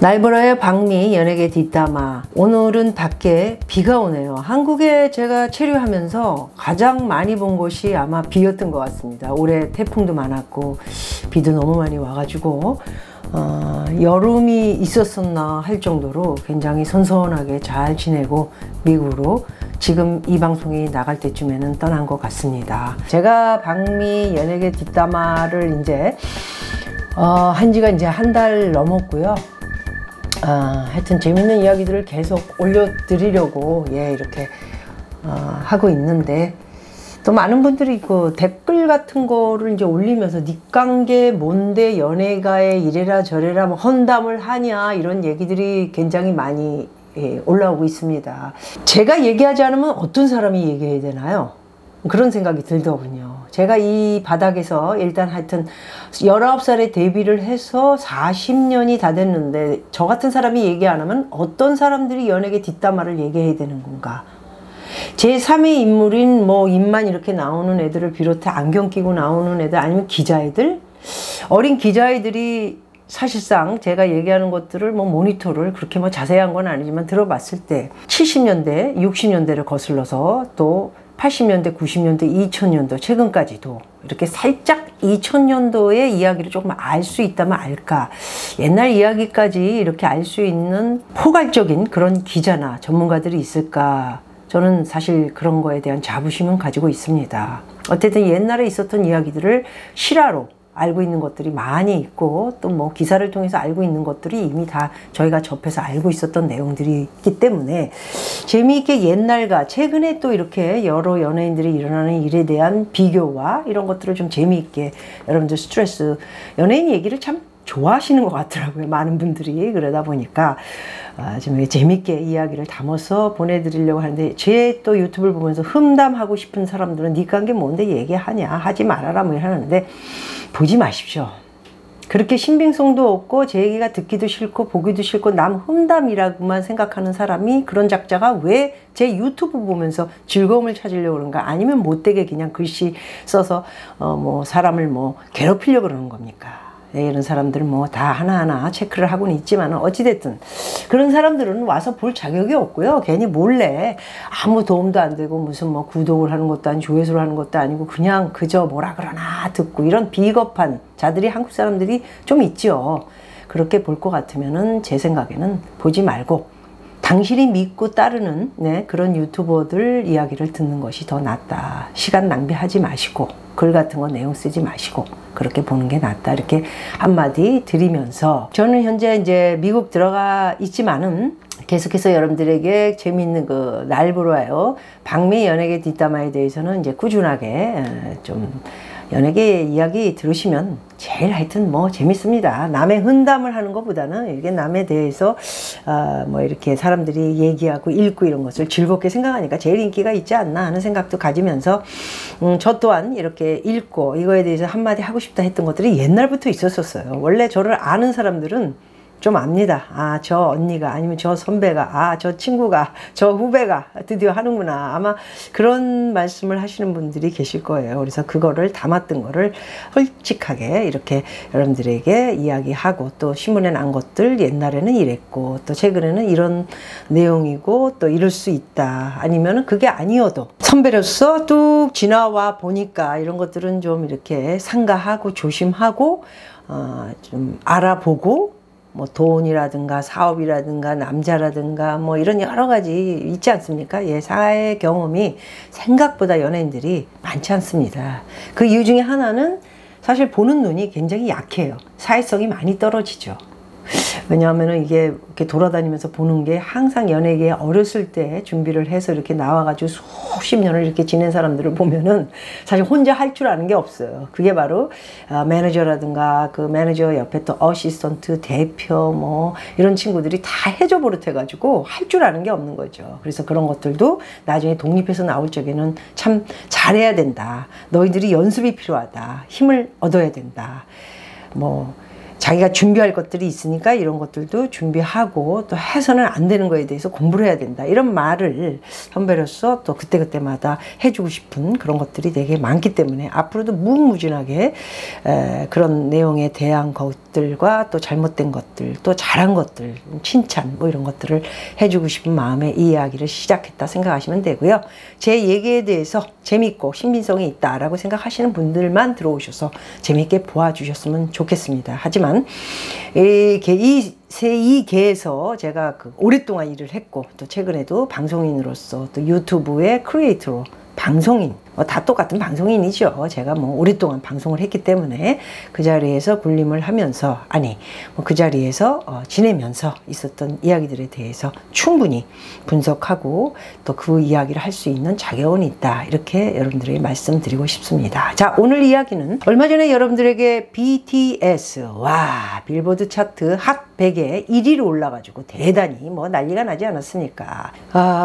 날보라의 박미 연예계 뒷담화. 오늘은 밖에 비가 오네요. 한국에 제가 체류하면서 가장 많이 본 곳이 아마 비였던 것 같습니다. 올해 태풍도 많았고 비도 너무 많이 와가지고 여름이 있었었나 할 정도로 굉장히 선선하게 잘 지내고 미국으로 지금 이 방송이 나갈 때쯤에는 떠난 것 같습니다. 제가 박미 연예계 뒷담화를 이제 한 지가 이제 한 달 넘었고요. 하여튼 재밌는 이야기들을 계속 올려드리려고 이렇게 하고 있는데, 또 많은 분들이 그 댓글 같은 거를 이제 올리면서 닉관계 뭔데 연예가에 이래라 저래라 뭐 헌담을 하냐 이런 얘기들이 굉장히 많이 올라오고 있습니다. 제가 얘기하지 않으면 어떤 사람이 얘기해야 되나요? 그런 생각이 들더군요. 제가 이 바닥에서 일단 하여튼 19살에 데뷔를 해서 40년이 다 됐는데 저 같은 사람이 얘기 안 하면 어떤 사람들이 연예계 뒷담화를 얘기해야 되는 건가. 제3의 인물인 뭐 입만 이렇게 나오는 애들을 비롯해 안경 끼고 나오는 애들, 아니면 기자애들, 어린 기자애들이 사실상 제가 얘기하는 것들을 뭐 모니터를 그렇게 뭐 자세한 건 아니지만 들어봤을 때 70년대, 60년대를 거슬러서 또 80년대, 90년대, 2000년도 최근까지도 이렇게 살짝 2000년도의 이야기를 조금 알 수 있다면 알까. 옛날 이야기까지 이렇게 알 수 있는 포괄적인 그런 기자나 전문가들이 있을까. 저는 사실 그런 거에 대한 자부심은 가지고 있습니다. 어쨌든 옛날에 있었던 이야기들을 실화로 알고 있는 것들이 많이 있고, 또 뭐 기사를 통해서 알고 있는 것들이 이미 다 저희가 접해서 알고 있었던 내용들이 있기 때문에 재미있게 옛날과 최근에 또 이렇게 여러 연예인들이 일어나는 일에 대한 비교와 이런 것들을 좀 재미있게, 여러분들 스트레스, 연예인 얘기를 참 좋아하시는 것 같더라고요. 많은 분들이. 그러다 보니까 좀 재밌게 이야기를 담아서 보내드리려고 하는데, 제 또 유튜브를 보면서 흠담하고 싶은 사람들은 니 관계 뭔데 얘기하냐, 하지 말아라 뭐 이러는데, 보지 마십시오. 그렇게 신빙성도 없고 제 얘기가 듣기도 싫고 보기도 싫고 남 흠담이라고만 생각하는 사람이, 그런 작자가 왜 제 유튜브 보면서 즐거움을 찾으려고 그런가, 아니면 못되게 그냥 글씨 써서 뭐 사람을 뭐 괴롭히려고 그러는 겁니까? 이런 사람들은 뭐 다 하나하나 체크를 하고는 있지만 어찌됐든 그런 사람들은 와서 볼 자격이 없고요. 괜히 몰래 아무 도움도 안 되고 무슨 뭐 구독을 하는 것도 아니고 조회수를 하는 것도 아니고 그냥 그저 뭐라 그러나 듣고, 이런 비겁한 자들이 한국 사람들이 좀 있죠. 그렇게 볼 것 같으면은 제 생각에는 보지 말고 당신이 믿고 따르는 그런 유튜버들 이야기를 듣는 것이 더 낫다. 시간 낭비하지 마시고 글 같은 거 내용 쓰지 마시고 그렇게 보는 게 낫다. 이렇게 한마디 드리면서, 저는 현재 이제 미국 들어가 있지만은 계속해서 여러분들에게 재미있는 그 날보라요 박미 연예계 뒷담화에 대해서는 이제 꾸준하게 좀 연예계 이야기 들으시면 제일 하여튼 뭐 재밌습니다. 남의 흔담을 하는 것보다는 이게 남에 대해서 뭐 이렇게 사람들이 얘기하고 읽고 이런 것을 즐겁게 생각하니까 제일 인기가 있지 않나 하는 생각도 가지면서 저 또한 이렇게 읽고 이거에 대해서 한마디 하고 싶다 했던 것들이 옛날부터 있었어요. 원래 저를 아는 사람들은 좀 압니다. 저 언니가, 아니면 저 선배가, 저 친구가, 저 후배가 드디어 하는구나. 아마 그런 말씀을 하시는 분들이 계실 거예요. 그래서 그거를 담았던 거를 솔직하게 이렇게 여러분들에게 이야기하고, 또 신문에 난 것들 옛날에는 이랬고 또 최근에는 이런 내용이고 또 이럴 수 있다. 아니면은 그게 아니어도 선배로서 뚝 지나와 보니까 이런 것들은 좀 이렇게 삼가하고 조심하고 좀 알아보고, 뭐 돈이라든가 사업이라든가 남자라든가 뭐 이런 여러 가지 있지 않습니까? 사회 경험이 생각보다 연예인들이 많지 않습니다. 그 이유 중에 하나는 사실 보는 눈이 굉장히 약해요. 사회성이 많이 떨어지죠. 왜냐하면 이게 이렇게 돌아다니면서 보는 게 항상 연예계에 어렸을 때 준비를 해서 이렇게 나와가지고 수십 년을 이렇게 지낸 사람들을 보면은 사실 혼자 할 줄 아는 게 없어요. 그게 바로 매니저라든가 그 매니저 옆에 또 어시스턴트, 대표 뭐 이런 친구들이 다 해줘 버릇해가지고 할 줄 아는 게 없는 거죠. 그래서 그런 것들도 나중에 독립해서 나올 적에는 참 잘해야 된다. 너희들이 연습이 필요하다. 힘을 얻어야 된다. 뭐 자기가 준비할 것들이 있으니까 이런 것들도 준비하고 또 해서는 안 되는 거에 대해서 공부를 해야 된다. 이런 말을 선배로서 또 그때그때마다 해주고 싶은 그런 것들이 되게 많기 때문에 앞으로도 무궁무진하게 그런 내용에 대한 것들과 또 잘못된 것들, 또 잘한 것들, 칭찬 뭐 이런 것들을 해주고 싶은 마음에 이 이야기를 시작했다 생각하시면 되고요. 제 얘기에 대해서 재밌고 신빙성이 있다라고 생각하시는 분들만 들어오셔서 재밌게 보아주셨으면 좋겠습니다. 하지만 이 계에서 제가 오랫동안 일을 했고 또 최근에도 방송인으로서 또 유튜브의 크리에이터로 방송인 다 똑같은 방송인이죠. 제가 오랫동안 방송을 했기 때문에 그 자리에서 군림을 하면서 그 자리에서 지내면서 있었던 이야기들에 대해서 충분히 분석하고 또 그 이야기를 할 수 있는 자격은 있다. 이렇게 여러분들에게 말씀드리고 싶습니다. 자, 오늘 이야기는 얼마 전에 여러분들에게 BTS 빌보드 차트 핫 100에 1위로 올라가지고 대단히 난리가 나지 않았습니까?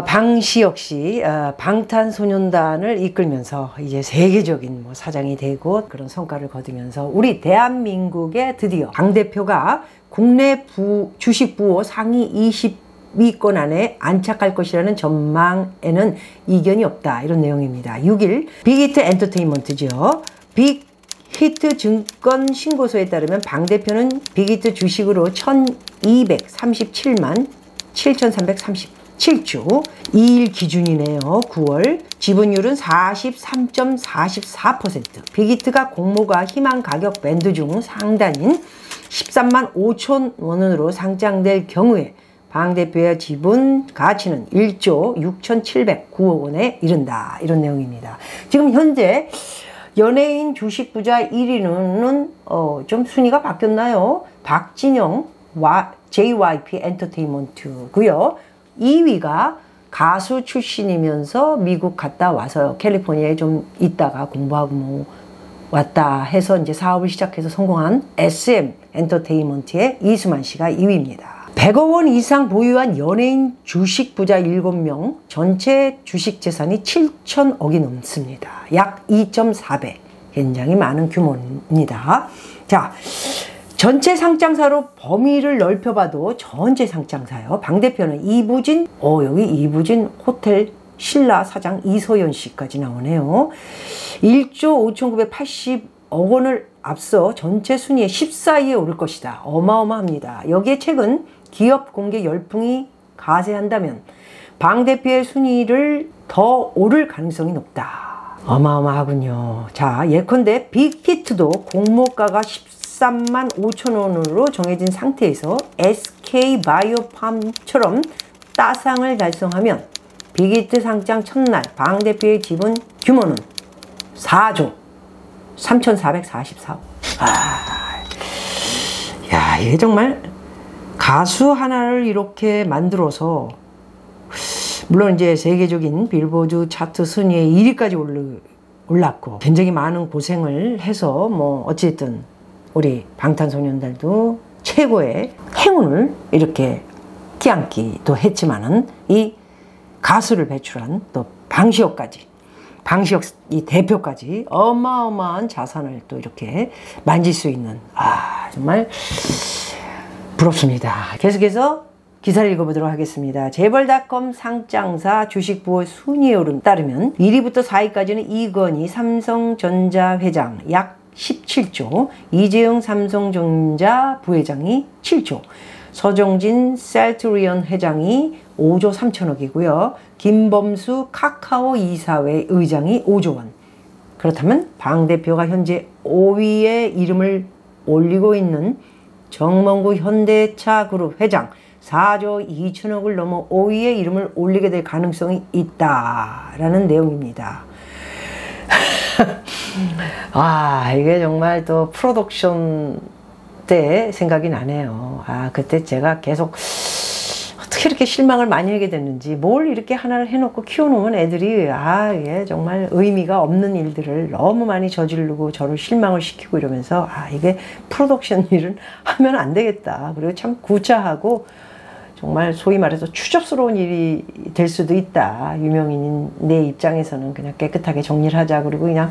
방시 역시 방탄소년단을 이끌면서 이제 세계적인 사장이 되고 그런 성과를 거두면서 우리 대한민국의 드디어 당대표가 국내 주식 부호 상위 20위권 안에 안착할 것이라는 전망에는 이견이 없다. 이런 내용입니다. 6일 빅히트 엔터테인먼트죠. 빅히트 증권 신고서에 따르면 방 대표는 빅히트 주식으로 1237만 7337주 2일 기준이네요. 9월 지분율은 43.44%. 빅히트가 공모가 희망 가격 밴드 중 상단인 13만 5천 원으로 상장될 경우에 방 대표의 지분 가치는 1조 6,709억 원에 이른다. 이런 내용입니다. 지금 현재 연예인 주식 부자 1위는 좀 순위가 바뀌었나요? 박진영 JYP 엔터테인먼트고요. 2위가 가수 출신이면서 미국 갔다 와서 캘리포니아에 좀 있다가 공부하고 왔다 해서 이제 사업을 시작해서 성공한 SM 엔터테인먼트의 이수만 씨가 2위입니다. 100억 원 이상 보유한 연예인 주식 부자 7명, 전체 주식 재산이 7천억이 넘습니다. 약 2.4배. 굉장히 많은 규모입니다. 자, 전체 상장사로 범위를 넓혀봐도 전체 상장사요. 방 대표는 이부진, 여기 이부진 호텔 신라 사장 이소연 씨까지 나오네요. 1조 5,980억 원을 앞서 전체 순위에 14위에 오를 것이다. 어마어마합니다. 여기에 최근 기업 공개 열풍이 가세한다면 방 대표의 순위를 더 오를 가능성이 높다. 어마어마하군요. 자, 예컨대 빅히트도 공모가가 13만 5천 원으로 정해진 상태에서 SK바이오팜처럼 따상을 달성하면 빅히트 상장 첫날 방 대표의 지분 규모는 4조 3,444억. 야, 이게 정말 가수 하나를 이렇게 만들어서 물론 이제 세계적인 빌보드 차트 순위에 1위까지 올랐고 굉장히 많은 고생을 해서 어쨌든 우리 방탄소년단도 최고의 행운을 이렇게 끼안기도 했지만은 이 가수를 배출한 또 방시혁 이 대표까지 어마어마한 자산을 또 이렇게 만질 수 있는 정말 부럽습니다. 계속해서 기사를 읽어보도록 하겠습니다. 재벌닷컴 상장사 주식 부호 순위에 오름 따르면 1위부터 4위까지는 이건희 삼성전자 회장 약 17조, 이재용 삼성전자 부회장이 7조, 서정진 셀트리온 회장이 5조 3천억이고요. 김범수 카카오 이사회 의장이 5조 원. 그렇다면 방 대표가 현재 5위에 이름을 올리고 있는 정몽구 현대차 그룹 회장 4조 2천억을 넘어 5위에 이름을 올리게 될 가능성이 있다라는 내용입니다. 이게 정말 또 프로덕션 때 생각이 나네요. 그때 제가 계속 어떻게 이렇게 실망을 많이 하게 됐는지, 뭘 이렇게 하나를 해놓고 키워놓으면 애들이 이게 정말 의미가 없는 일들을 너무 많이 저지르고 저를 실망을 시키고 이러면서 이게 프로덕션 일은 하면 안 되겠다. 그리고 참 구차하고 정말 소위 말해서 추접스러운 일이 될 수도 있다. 유명인인 내 입장에서는 그냥 깨끗하게 정리를 하자. 그리고 그냥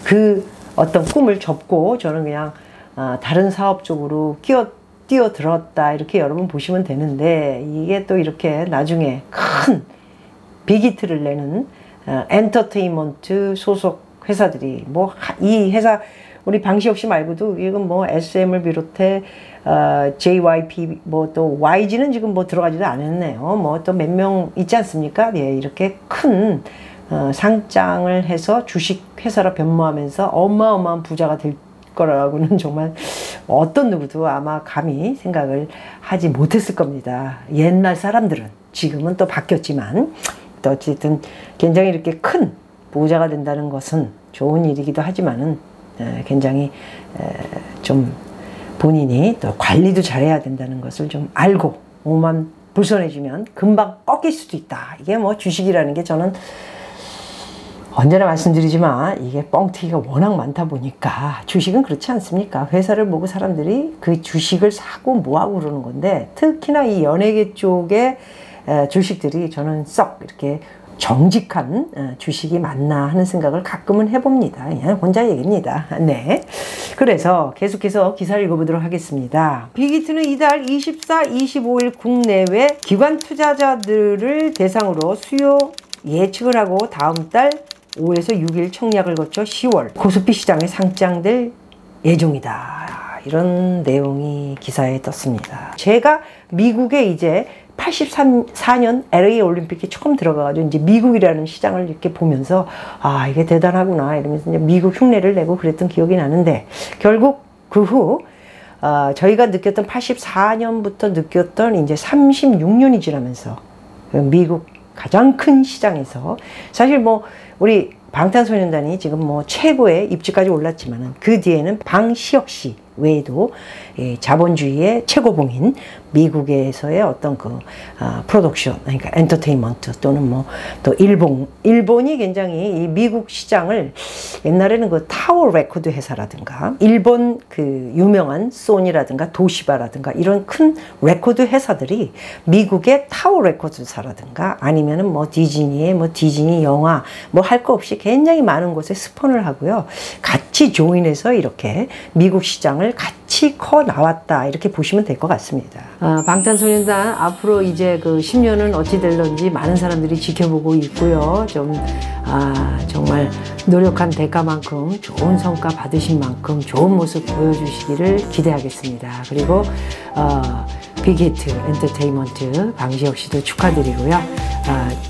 그 어떤 꿈을 접고 저는 그냥 다른 사업 쪽으로 뛰어들었다 이렇게 여러분 보시면 되는데, 이게 또 이렇게 나중에 큰 빅히트를 내는 엔터테인먼트 소속 회사들이 뭐 이 회사 우리 방시혁 씨 말고도 이건 뭐 SM을 비롯해 JYP 뭐 또 YG는 지금 뭐 들어가지도 않았네요. 뭐 또 몇 명 있지 않습니까? 예, 이렇게 큰 상장을 해서 주식 회사로 변모하면서 어마어마한 부자가 될 거라고는 정말 어떤 누구도 아마 감히 생각을 하지 못했을 겁니다. 옛날 사람들은. 지금은 또 바뀌었지만 또 어쨌든 굉장히 이렇게 큰 부자가 된다는 것은 좋은 일이기도 하지만은 굉장히 좀 본인이 또 관리도 잘해야 된다는 것을 좀 알고 몸만 불손해지면 금방 꺾일 수도 있다. 이게 뭐 주식이라는 게 저는 언제나 말씀드리지만 이게 뻥튀기가 워낙 많다 보니까, 주식은 그렇지 않습니까? 회사를 보고 사람들이 그 주식을 사고 뭐하고 그러는 건데, 특히나 이 연예계 쪽의 주식들이 저는 썩 이렇게 정직한 주식이 맞나 하는 생각을 가끔은 해봅니다. 그냥 혼자 얘기입니다. 네. 그래서 계속해서 기사를 읽어보도록 하겠습니다. 빅히트는 이달 24, 25일 국내외 기관 투자자들을 대상으로 수요 예측을 하고 다음 달 5에서 6일 청약을 거쳐 10월 코스피 시장에 상장될 예정이다. 이런 내용이 기사에 떴습니다. 제가 미국에 이제 84년 LA 올림픽에 처음 들어가가지고 이제 미국이라는 시장을 이렇게 보면서 아, 이게 대단하구나 이러면서 이제 미국 흉내를 내고 그랬던 기억이 나는데, 결국 그 후 저희가 느꼈던 84년부터 느꼈던 이제 36년이 지나면서 미국 가장 큰 시장에서, 사실 뭐 우리 방탄소년단이 지금 뭐 최고의 입지까지 올랐지만은 그 뒤에는 방시혁 씨 외에도 자본주의의 최고봉인 미국에서의 어떤 그 프로덕션, 그러니까 엔터테인먼트 또는 뭐 또 일본이 굉장히 이 미국 시장을, 옛날에는 그 타워 레코드 회사라든가 일본 그 유명한 소니라든가 도시바라든가 이런 큰 레코드 회사들이 미국의 타워 레코드사라든가 아니면은 뭐 디즈니의 뭐 디즈니 영화 뭐 할 거 없이 굉장히 많은 곳에 스폰을 하고요. 같이 조인해서 이렇게 미국 시장을 같이 커 나왔다 이렇게 보시면 될 것 같습니다. 방탄소년단 앞으로 이제 그 10년은 어찌 될런지 많은 사람들이 지켜보고 있고요. 좀 정말 노력한 대가만큼 좋은 성과 받으신 만큼 좋은 모습 보여주시기를 기대하겠습니다. 그리고 빅히트 엔터테인먼트 방시혁 씨도 축하드리고요.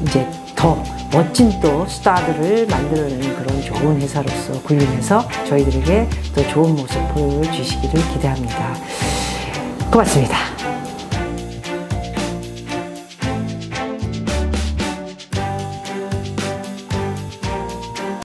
이제 더 멋진 또 스타들을 만들어내는 그런 좋은 회사로서 군림해서 저희들에게 또 좋은 모습 보여주시기를 기대합니다. 고맙습니다.